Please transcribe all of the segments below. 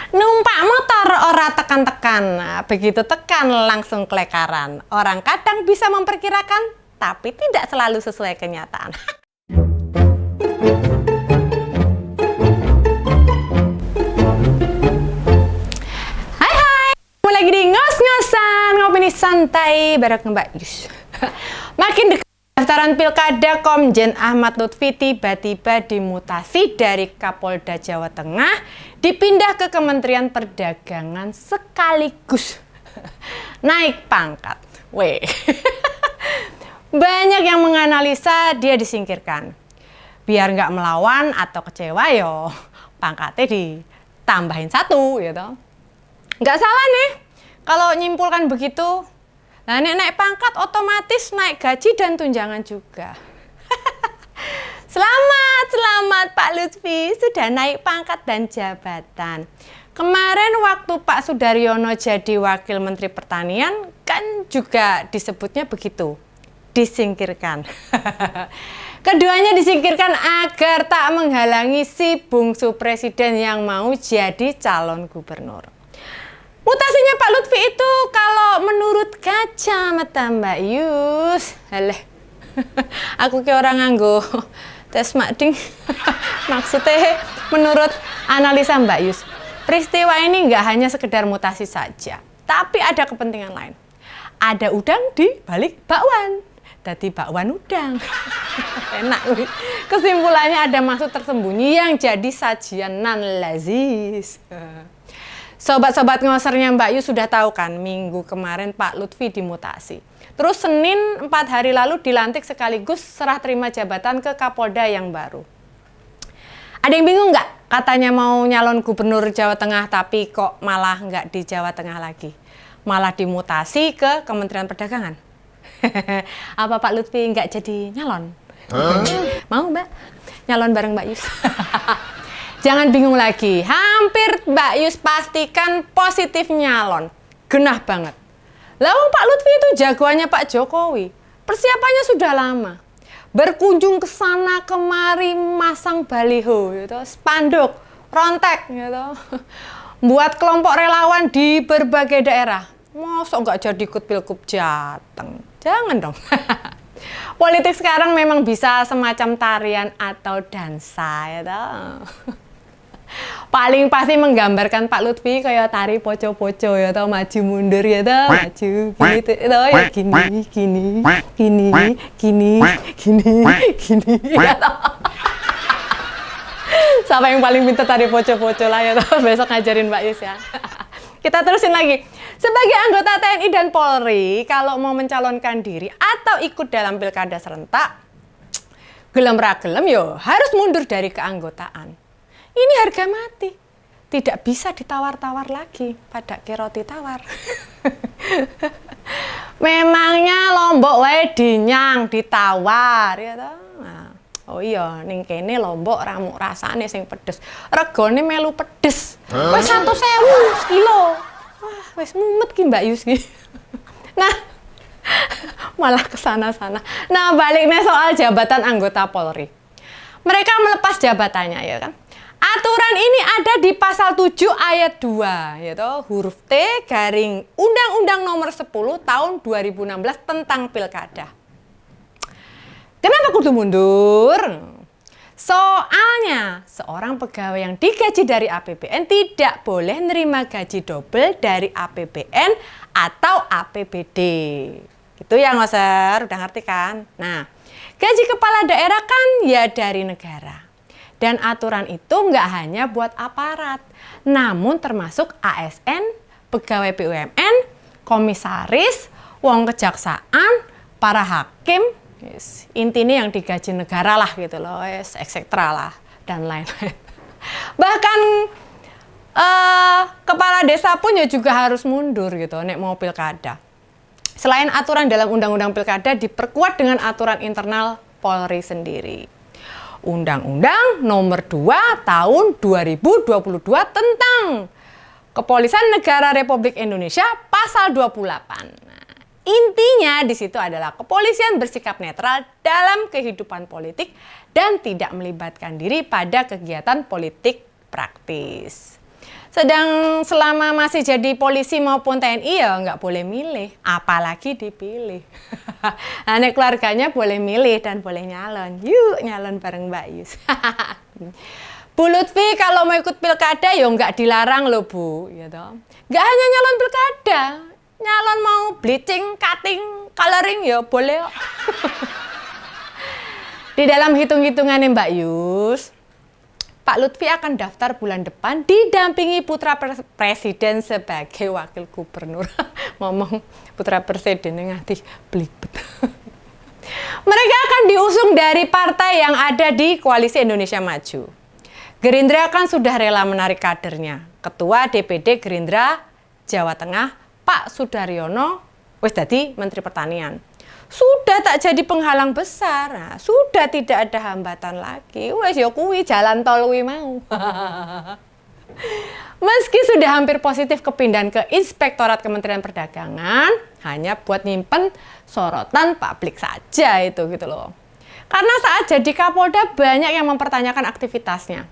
Numpak motor ora tekan-tekan. Nah, begitu tekan langsung kelekaran. Orang kadang bisa memperkirakan, tapi tidak selalu sesuai kenyataan. Hai, mulai lagi di ngos-ngosan ngopini santai bareng Mbak Yus. Makin dekat pendaftaran Pilkada, Komjen Ahmad Lutfi tiba-tiba dimutasi dari Kapolda Jawa Tengah dipindah ke Kementerian Perdagangan sekaligus naik pangkat. Weh. Banyak yang menganalisa dia disingkirkan. Biar nggak melawan atau kecewa yo, pangkatnya ditambahin 1 gitu. Nggak salah nih kalau nyimpulkan begitu. Nah, naik pangkat otomatis naik gaji dan tunjangan juga. Selamat Pak Lutfi sudah naik pangkat dan jabatan. Kemarin waktu Pak Sudaryono jadi Wakil Menteri Pertanian kan juga disebutnya begitu, disingkirkan. Keduanya disingkirkan agar tak menghalangi si bungsu presiden yang mau jadi calon gubernur. Mutasinya Pak Lutfi itu kalau menurut kacamata Mbak Yus, aku ke orang nganggo tes makding. Maksudnya menurut analisa Mbak Yus, peristiwa ini nggak hanya sekedar mutasi saja, tapi ada kepentingan lain. Ada udang di balik bakwan, jadi bakwan udang. Enak. Kesimpulannya ada maksud tersembunyi yang jadi sajian nan lazis. Sobat-sobat ngosernya Mbak Yus sudah tahu kan, minggu kemarin Pak Lutfi dimutasi. Terus Senin 4 hari lalu dilantik sekaligus serah terima jabatan ke Kapolda yang baru. Ada yang bingung nggak? Katanya mau nyalon gubernur Jawa Tengah tapi kok malah nggak di Jawa Tengah lagi. Malah dimutasi ke Kementerian Perdagangan. Apa Pak Lutfi nggak jadi nyalon? Mau Mbak? Nyalon bareng Mbak Yus? Jangan bingung lagi, hampir Mbak Yus pastikan positif nyalon. Genah banget. Lalu Pak Lutfi itu jagoannya Pak Jokowi. Persiapannya sudah lama. Berkunjung ke sana kemari masang baliho, gitu, spanduk, rontek, gitu. Buat kelompok relawan di berbagai daerah. Masa nggak jadi ikut Pilgub Jateng? Jangan dong. Politik sekarang memang bisa semacam tarian atau dansa, gitu. Paling pasti menggambarkan Pak Lutfi kayak tari poco-poco ya, tau, maju mundur ya, tau, maju gitu, tau, ya gini, ya, tau. Siapa yang paling pintar tari poco-poco lah ya, tau, besok ngajarin Mbak Yus ya. Kita terusin lagi. Sebagai anggota TNI dan Polri, kalau mau mencalonkan diri atau ikut dalam pilkada serentak, gelem ra gelem yo harus mundur dari keanggotaan. Ini harga mati. Tidak bisa ditawar-tawar lagi. Pada roti tawar. Memangnya Lombok wae dinyang ditawar ya toh. Nah, oh iya ning kene Lombok ramuk rasane sing pedes. Regane melu pedes. Wis 100.000 sekilo. Wah, wis mumet ki Mbak Yus ki. Nah, malah kesana-sana. Nah, baliknya soal jabatan anggota Polri. Mereka melepas jabatannya ya kan. Aturan ini ada di pasal 7 ayat 2, yaitu huruf T garing Undang-Undang Nomor 10 tahun 2016 tentang Pilkada. Kenapa kudu mundur? Soalnya seorang pegawai yang digaji dari APBN tidak boleh nerima gaji double dari APBN atau APBD. Gitu ya ngoser, udah ngerti kan? Nah, gaji kepala daerah kan ya dari negara. Dan aturan itu nggak hanya buat aparat, namun termasuk ASN, pegawai BUMN, komisaris, wong kejaksaan, para hakim, yes, intinya yang digaji negara lah gitu loh, yes, etc. lah, dan lain-lain. Bahkan kepala desa pun ya juga harus mundur gitu, nek mau pilkada. Selain aturan dalam Undang-Undang Pilkada diperkuat dengan aturan internal Polri sendiri. Undang-Undang Nomor 2 Tahun 2022 tentang Kepolisian Negara Republik Indonesia Pasal 28. Nah, intinya di situ adalah kepolisian bersikap netral dalam kehidupan politik dan tidak melibatkan diri pada kegiatan politik praktis. Sedang selama masih jadi polisi maupun TNI ya nggak boleh milih, apalagi dipilih. Anak keluarganya boleh milih dan boleh nyalon. Yuk nyalon bareng Mbak Yus. Bu Lutfi kalau mau ikut pilkada ya nggak dilarang loh Bu. Gitu. Nggak hanya nyalon pilkada, nyalon mau bleaching, cutting, coloring ya boleh. Di dalam hitung-hitungannya Mbak Yus, Pak Lutfi akan daftar bulan depan didampingi putra presiden sebagai wakil gubernur. Ngomong putra presidennya nganti belibet. Mereka akan diusung dari partai yang ada di Koalisi Indonesia Maju. Gerindra kan sudah rela menarik kadernya. Ketua DPD Gerindra Jawa Tengah, Pak Sudaryono, wis dadi Menteri Pertanian. Sudah tak jadi penghalang besar, nah, sudah tidak ada hambatan lagi. Wes ya kuwi jalan tol kuwi mau. Meski sudah hampir positif kepindahan ke Inspektorat Kementerian Perdagangan, hanya buat nyimpen sorotan publik saja itu gitu loh. Karena saat jadi Kapolda banyak yang mempertanyakan aktivitasnya.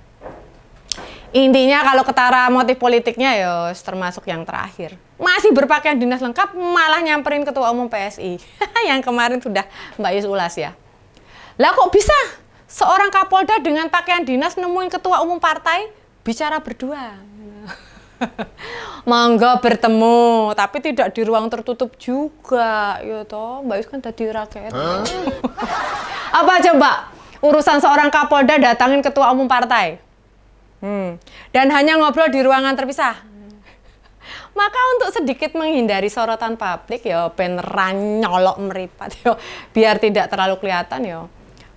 Intinya kalau ketara motif politiknya ya termasuk yang terakhir. Masih berpakaian dinas lengkap malah nyamperin Ketua Umum PSI. Yang kemarin sudah Mbak Yus ulas ya. Lah kok bisa seorang Kapolda dengan pakaian dinas nemuin Ketua Umum partai bicara berdua? Mangga bertemu, tapi tidak di ruang tertutup juga. Ya toh, Mbak Yus kan tadi rakyat. Apa coba urusan seorang Kapolda datangin Ketua Umum partai? Dan hanya ngobrol di ruangan terpisah. Maka untuk sedikit menghindari sorotan publik ya beneran nyolok meripat ya biar tidak terlalu kelihatan ya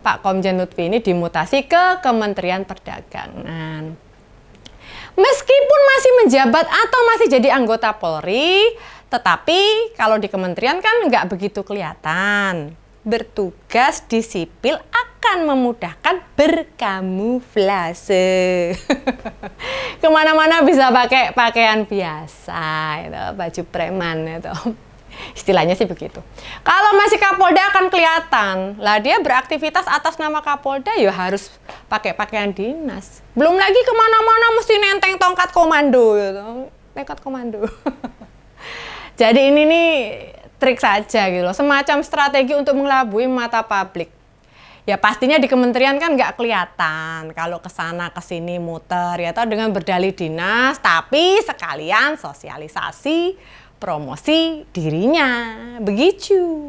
Pak Komjen Lutfi ini dimutasi ke Kementerian Perdagangan. Meskipun masih menjabat atau masih jadi anggota Polri, tetapi kalau di kementerian kan nggak begitu kelihatan. Bertugas di sipil akan memudahkan berkamuflase. Kemana-mana bisa pakai pakaian biasa, itu, baju preman itu. Istilahnya sih begitu. Kalau masih Kapolda akan kelihatan. Lah dia beraktivitas atas nama Kapolda ya harus pakai pakaian dinas. Belum lagi kemana-mana mesti nenteng tongkat komando gitu. Tongkat komando. Jadi ini nih trik saja gitu loh, semacam strategi untuk mengelabui mata publik. Ya pastinya di kementerian kan nggak kelihatan kalau kesana kesini muter ya, atau dengan berdalih dinas, tapi sekalian sosialisasi, promosi dirinya, begitu.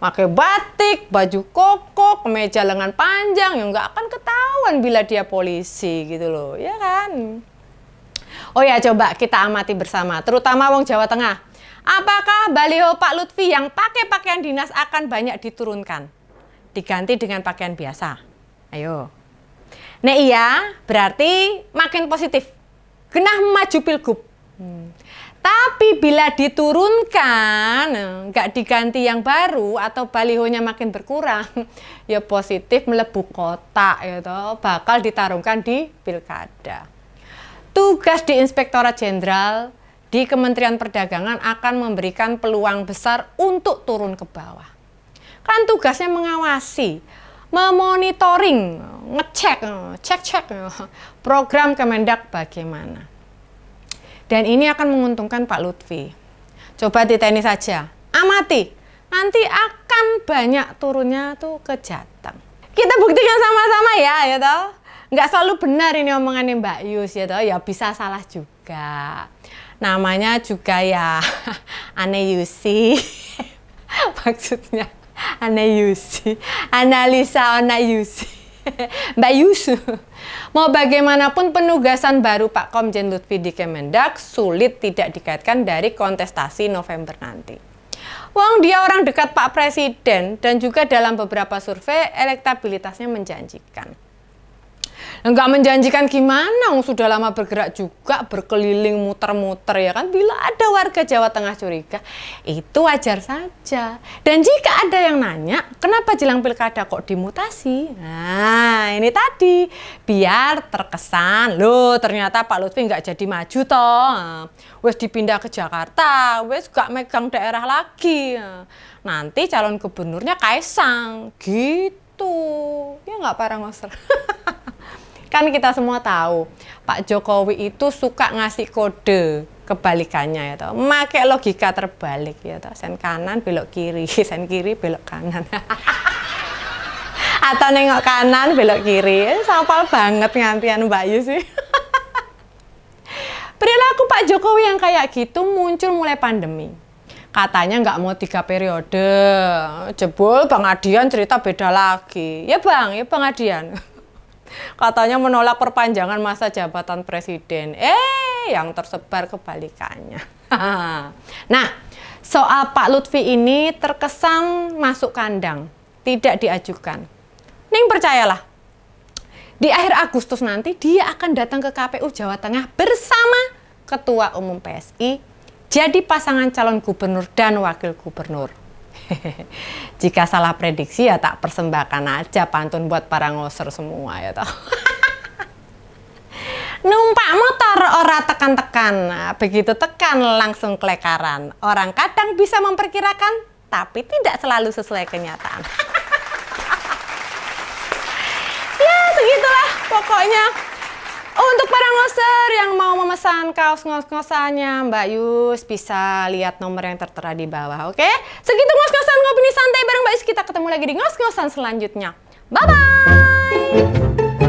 Pakai batik, baju koko, kemeja lengan panjang, ya nggak akan ketahuan bila dia polisi gitu loh, ya kan? Oh ya coba kita amati bersama, terutama wong Jawa Tengah. Apakah baliho Pak Lutfi yang pakai pakaian dinas akan banyak diturunkan? Diganti dengan pakaian biasa? Ayo. Nek iya, berarti makin positif. Genah maju pilgub. Tapi bila diturunkan, nggak diganti yang baru atau balihonya makin berkurang, ya positif melebu kotak, ya toh, bakal ditarungkan di pilkada. Tugas di Inspektorat Jenderal di Kementerian Perdagangan akan memberikan peluang besar untuk turun ke bawah. Kan tugasnya mengawasi, memonitoring, cek program Kemendak bagaimana. Dan ini akan menguntungkan Pak Lutfi. Coba diteni saja, amati, nanti akan banyak turunnya tuh ke Jateng. Kita buktikan sama-sama ya toh. Nggak selalu benar ini omongannya Mbak Yus ya toh, ya bisa salah juga. Namanya juga ya Ane Yusi. Maksudnya Ane Yusi, analisa Ane Yusi. Mbak Yus, mau bagaimanapun penugasan baru Pak Komjen Lutfi di Kemendak sulit tidak dikaitkan dari kontestasi November nanti. Wong dia orang dekat Pak Presiden dan juga dalam beberapa survei elektabilitasnya menjanjikan. Enggak menjanjikan gimana, sudah lama bergerak juga, berkeliling muter-muter ya kan. Bila ada warga Jawa Tengah curiga, itu wajar saja. Dan jika ada yang nanya, kenapa jelang pilkada kok dimutasi? Nah ini tadi, biar terkesan, loh ternyata Pak Lutfi nggak jadi maju toh. Wes dipindah ke Jakarta, wes gak megang daerah lagi. Nanti calon gubernurnya Kaisang, gitu. Ya nggak parah ngoser. Kan kita semua tahu, Pak Jokowi itu suka ngasih kode kebalikannya ya toh. Make logika terbalik ya toh. Sen kanan belok kiri, sen kiri belok kanan. Atau nengok kanan belok kiri. Sapal banget ngantian Mbak Yu sih. Perilaku Pak Jokowi yang kayak gitu muncul mulai pandemi. Katanya nggak mau 3 periode. Jebol Bang Adian cerita beda lagi. Ya Bang Adian. Katanya menolak perpanjangan masa jabatan presiden. Yang tersebar kebalikannya. Nah, soal Pak Lutfi ini terkesan masuk kandang, tidak diajukan. Ning percayalah, di akhir Agustus nanti dia akan datang ke KPU Jawa Tengah bersama Ketua Umum PSI, jadi pasangan calon gubernur dan wakil gubernur. Jika salah prediksi ya tak persembahkan aja pantun buat para ngoser semua ya toh. Numpak motor ora tekan-tekan, nah, begitu tekan langsung kelekaran. Orang kadang bisa memperkirakan, tapi tidak selalu sesuai kenyataan. Ya segitulah pokoknya. Untuk para ngoser yang mau memesan kaos ngos-ngosannya Mbak Yus bisa lihat nomor yang tertera di bawah, oke? Segitu ngos-ngosan ngopini santai bareng Mbak Yus, kita ketemu lagi di ngos-ngosan selanjutnya. Bye-bye!